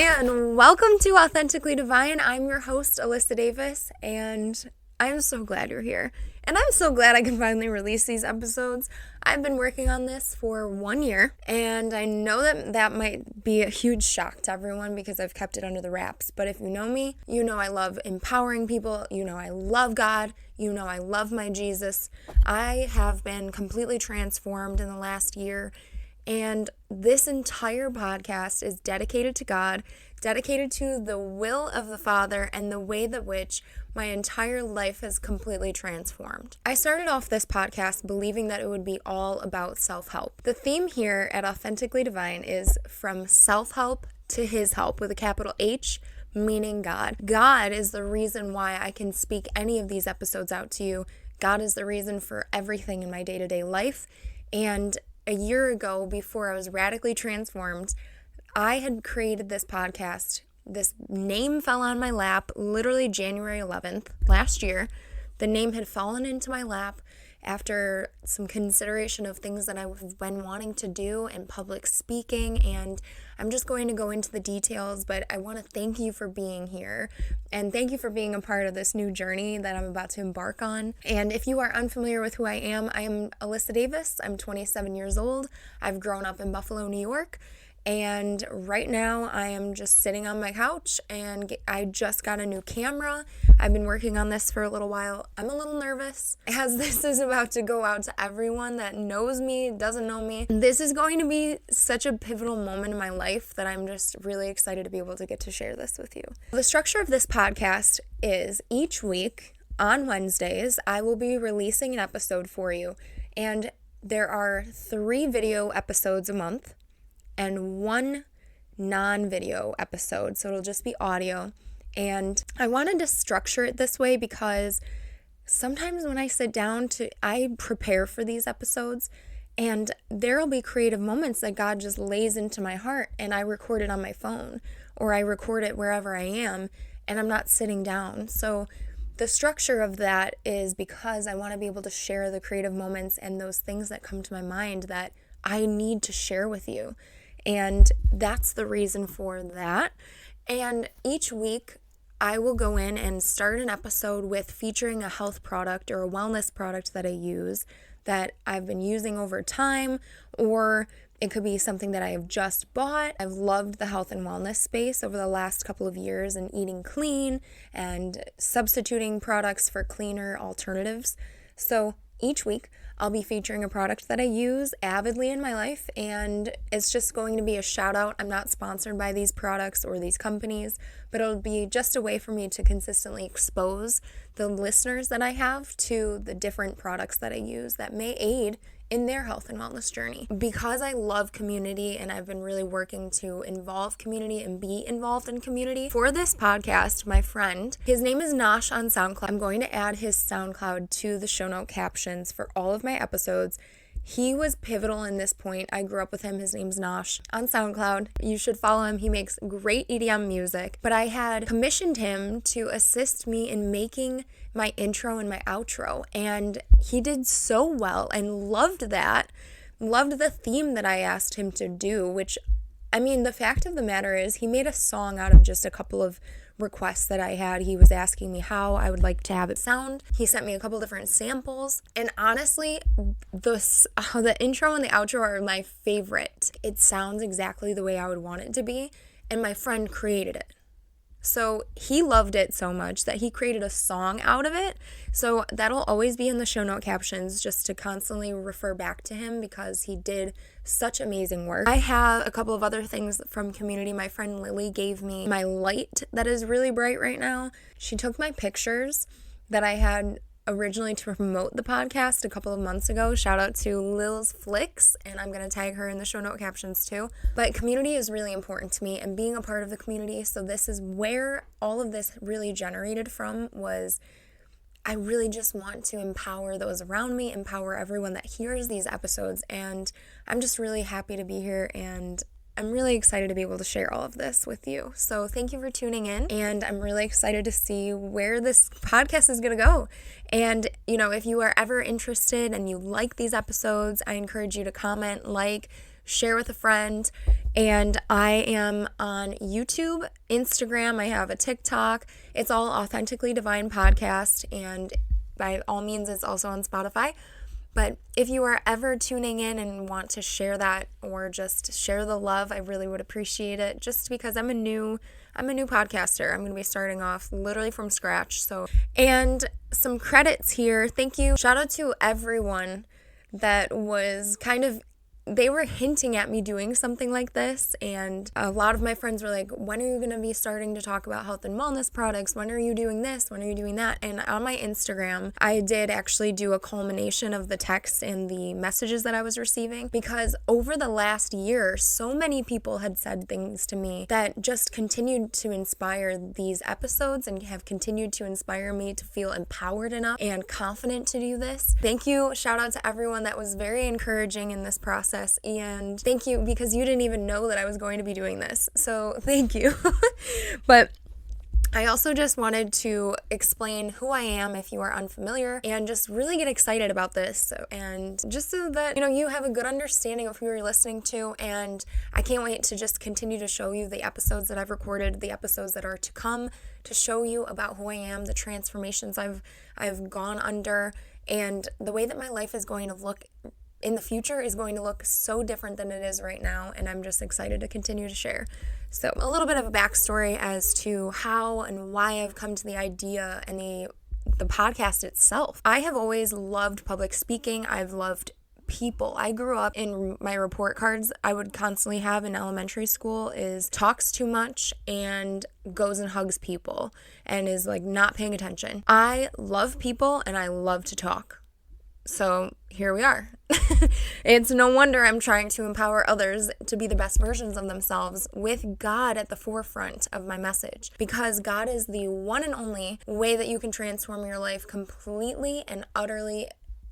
And welcome to Authentically Divine. I'm your host, Alyssa Davis, and I'm so glad you're here. And I'm so glad I can finally release these episodes. I've been working on this for 1 year, and I know that might be a huge shock to everyone because I've kept it under the wraps. But if you know me, you know I love empowering people. You know I love God. You know I love my Jesus. I have been completely transformed in the last year. And this entire podcast is dedicated to God, dedicated to the will of the Father and the way that which my entire life has completely transformed. I started off this podcast believing that it would be all about self-help. The theme here at Authentically Divine is from self-help to His help with a capital H, meaning God. God is the reason why I can speak any of these episodes out to you. God is the reason for everything in my day-to-day life. And a year ago, before I was radically transformed, I had created this podcast. This name fell on my lap literally January 11th last year. The name had fallen into my lap after some consideration of things that I've been wanting to do in public speaking, and I'm just going to go into the details, but I want to thank you for being here, and thank you for being a part of this new journey that I'm about to embark on. And if you are unfamiliar with who I am Alyssa Davis. I'm 27 years old. I've grown up in Buffalo, New York, and right now I am just sitting on my couch, and I just got a new camera. I've been working on this for a little while. I'm a little nervous as this is about to go out to everyone that knows me, doesn't know me. This is going to be such a pivotal moment in my life that I'm just really excited to be able to get to share this with you. The structure of this podcast is each week on Wednesdays, I will be releasing an episode for you. And there are 3 video episodes a month and 1 non-video episode. So it'll just be audio. And I wanted to structure it this way because sometimes when I sit down I prepare for these episodes, and there'll be creative moments that God just lays into my heart, and I record it on my phone or I record it wherever I am, and I'm not sitting down. So the structure of that is because I want to be able to share the creative moments and those things that come to my mind that I need to share with you. And that's the reason for that. And each week, I will go in and start an episode with featuring a health product or a wellness product that I use that I've been using over time, or it could be something that I have just bought. I've loved the health and wellness space over the last couple of years and eating clean and substituting products for cleaner alternatives. So each week, I'll be featuring a product that I use avidly in my life, and it's just going to be a shout out. I'm not sponsored by these products or these companies, but it'll be just a way for me to consistently expose the listeners that I have to the different products that I use that may aid in their health and wellness journey. Because I love community and I've been really working to involve community and be involved in community. For this podcast, my friend, his name is Nosh on SoundCloud. I'm going to add his SoundCloud to the show note captions for all of my episodes. He was pivotal in this point. I grew up with him. His name's Nosh on SoundCloud. You should follow him. He makes great EDM music. But I had commissioned him to assist me in making my intro and my outro. And he did so well and loved that. Loved the theme that I asked him to do, which, I mean, the fact of the matter is he made a song out of just a couple of requests that I had. He was asking me how I would like to have it sound. He sent me a couple different samples, and honestly, the intro and the outro are my favorite. It sounds exactly the way I would want it to be, and my friend created it. So he loved it so much that he created a song out of it. So that'll always be in the show note captions just to constantly refer back to him because he did such amazing work. I have a couple of other things from community. My friend Lily gave me my light that is really bright right now. She took my pictures that I had originally to promote the podcast a couple of months ago. Shout out to Lil's Flicks, and I'm going to tag her in the show note captions too. But community is really important to me and being a part of the community. So this is where all of this really generated from. Was I really just want to empower those around me, empower everyone that hears these episodes, and I'm just really happy to be here, and I'm really excited to be able to share all of this with you. So thank you for tuning in, and I'm really excited to see where this podcast is going to go. And, you know, if you are ever interested and you like these episodes, I encourage you to comment, like, share with a friend. And I am on YouTube, Instagram, I have a TikTok. It's all Authentically Divine Podcast, and by all means, it's also on Spotify. But if you are ever tuning in and want to share that or just share the love, I really would appreciate it, just because I'm a new podcaster. I'm going to be starting off literally from scratch. And some credits here. Thank you. Shout out to everyone that was they were hinting at me doing something like this, and a lot of my friends were like, when are you going to be starting to talk about health and wellness products? When are you doing this? When are you doing that? And on my Instagram, I did actually do a culmination of the texts and the messages that I was receiving, because over the last year, so many people had said things to me that just continued to inspire these episodes and have continued to inspire me to feel empowered enough and confident to do this. Thank you. Shout out to everyone that was very encouraging in this process. And thank you, because you didn't even know that I was going to be doing this. So thank you. But I also just wanted to explain who I am if you are unfamiliar, and just really get excited about this, and just so that you have a good understanding of who you're listening to. And I can't wait to just continue to show you the episodes that I've recorded, the episodes that are to come, to show you about who I am, the transformations I've gone under, and the way that my life is going to look in the future is going to look so different than it is right now, and I'm just excited to continue to share. So a little bit of a backstory as to how and why I've come to the idea and the podcast itself. I have always loved public speaking. I've loved people. I grew up in my report cards I would constantly have in elementary school is talks too much and goes and hugs people and is like not paying attention. I love people and I love to talk. So here we are. It's no wonder I'm trying to empower others to be the best versions of themselves with God at the forefront of my message, because God is the one and only way that you can transform your life completely and utterly,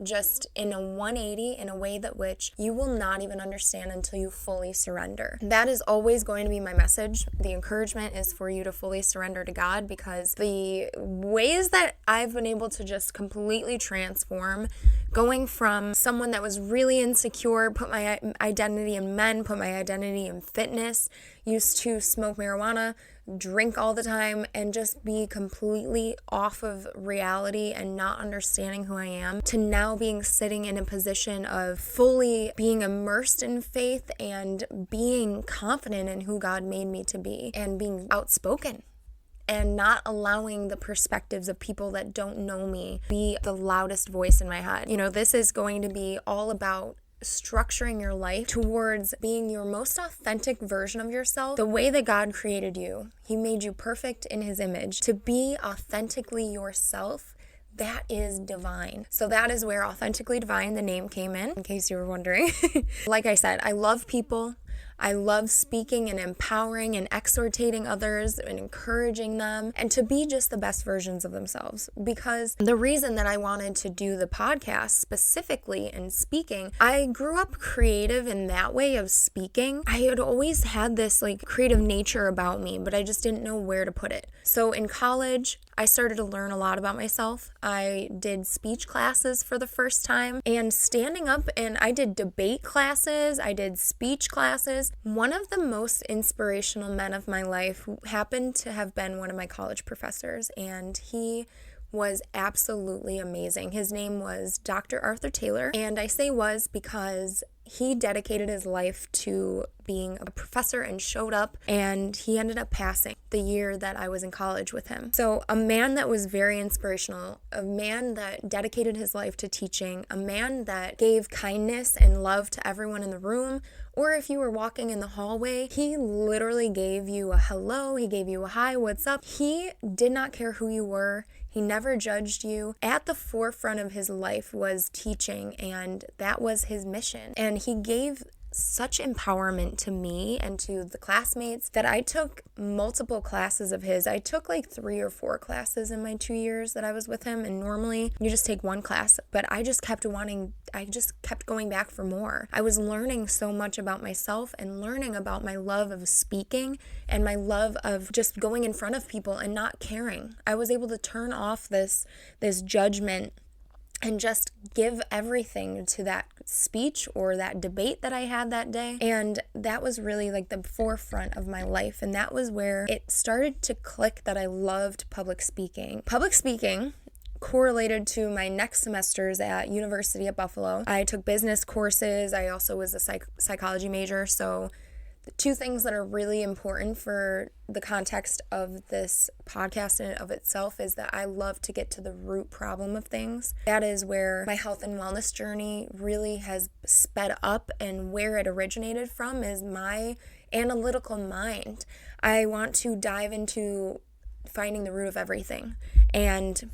just in a 180, in a way that which you will not even understand until you fully surrender. That is always going to be my message. The encouragement is for you to fully surrender to God, because the ways that I've been able to just completely transform, going from someone that was really insecure, put my identity in men, put my identity in fitness, used to smoke marijuana, drink all the time, and just be completely off of reality and not understanding who I am, to now being sitting in a position of fully being immersed in faith and being confident in who God made me to be, and being outspoken and not allowing the perspectives of people that don't know me be the loudest voice in my head. This is going to be all about structuring your life towards being your most authentic version of yourself, the way that God created you. He made you perfect in His image. To be authentically yourself, that is divine. So that is where Authentically Divine, the name, came in case you were wondering. Like I said, I love people. I love speaking and empowering and exhortating others and encouraging them and to be just the best versions of themselves. Because the reason that I wanted to do the podcast specifically in speaking, I grew up creative in that way of speaking. I had always had this creative nature about me, but I just didn't know where to put it. So in college, I started to learn a lot about myself. I did speech classes for the first time and standing up, and I did debate classes. I did speech classes. One of the most inspirational men of my life happened to have been one of my college professors, and he was absolutely amazing. His name was Dr. Arthur Taylor, and I say was because he dedicated his life to being a professor and showed up, and he ended up passing the year that I was in college with him. So a man that was very inspirational, a man that dedicated his life to teaching, a man that gave kindness and love to everyone in the room, or if you were walking in the hallway, he literally gave you a hello, he gave you a hi, what's up? He did not care who you were. He never judged you. At the forefront of his life was teaching, and that was his mission. And he gave such empowerment to me and to the classmates that I took multiple classes of his. I took 3 or 4 classes in my 2 years that I was with him, and normally you just take one class, but I just kept going back for more. I was learning so much about myself and learning about my love of speaking and my love of just going in front of people and not caring. I was able to turn off this judgment and just give everything to that speech or that debate that I had that day. And that was really like the forefront of my life. And that was where it started to click that I loved public speaking. Public speaking correlated to my next semesters at University at Buffalo. I took business courses. I also was a psychology major. So the two things that are really important for the context of this podcast in and of itself is that I love to get to the root problem of things. That is where my health and wellness journey really has sped up, and where it originated from is my analytical mind. I want to dive into finding the root of everything. And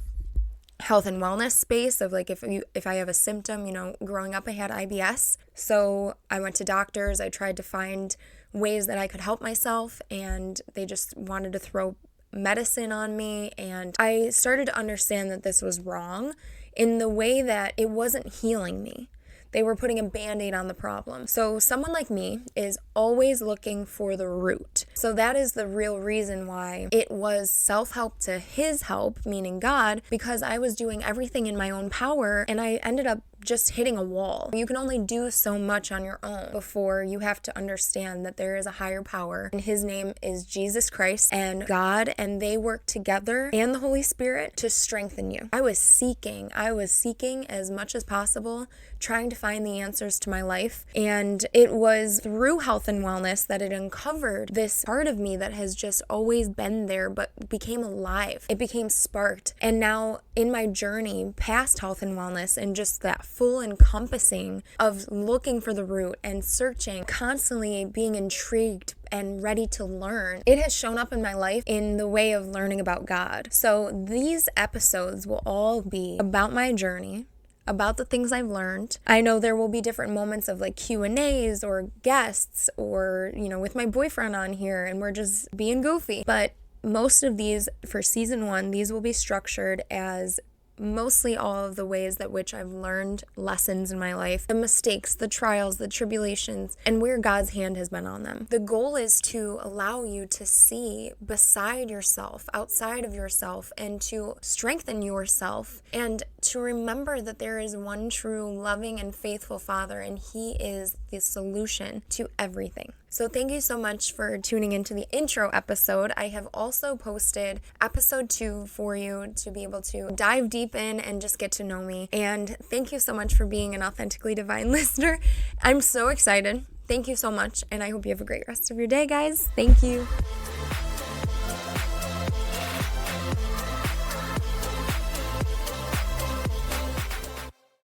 health and wellness space of like if I have a symptom, growing up I had IBS. So I went to doctors. I tried to find ways that I could help myself, and they just wanted to throw medicine on me. And I started to understand that this was wrong in the way that it wasn't healing me. They were putting a Band-Aid on the problem. So someone like me is always looking for the root. So that is the real reason why it was self-help to his help, meaning God, because I was doing everything in my own power, and I ended up just hitting a wall. You can only do so much on your own before you have to understand that there is a higher power, and his name is Jesus Christ and God, and they work together, and the Holy Spirit, to strengthen you. I was seeking as much as possible, trying to find the answers to my life, and it was through health and wellness that it uncovered this part of me that has just always been there but became alive. It became sparked. And now in my journey past health and wellness and just that full encompassing of looking for the root and searching, constantly being intrigued and ready to learn, it has shown up in my life in the way of learning about God. So these episodes will all be about my journey, about the things I've learned. I know there will be different moments of like Q&As or guests or, with my boyfriend on here, and we're just being goofy. But most of these, for season 1, these will be structured as mostly all of the ways that which I've learned lessons in my life, the mistakes, the trials, the tribulations, and where God's hand has been on them. The goal is to allow you to see beside yourself, outside of yourself, and to strengthen yourself, and to remember that there is one true, loving, and faithful Father, and He is the solution to everything. So thank you so much for tuning into the intro episode. I have also posted episode 2 for you to be able to dive deep in and just get to know me. And thank you so much for being an Authentically Divine listener. I'm so excited. Thank you so much, and I hope you have a great rest of your day, guys. Thank you.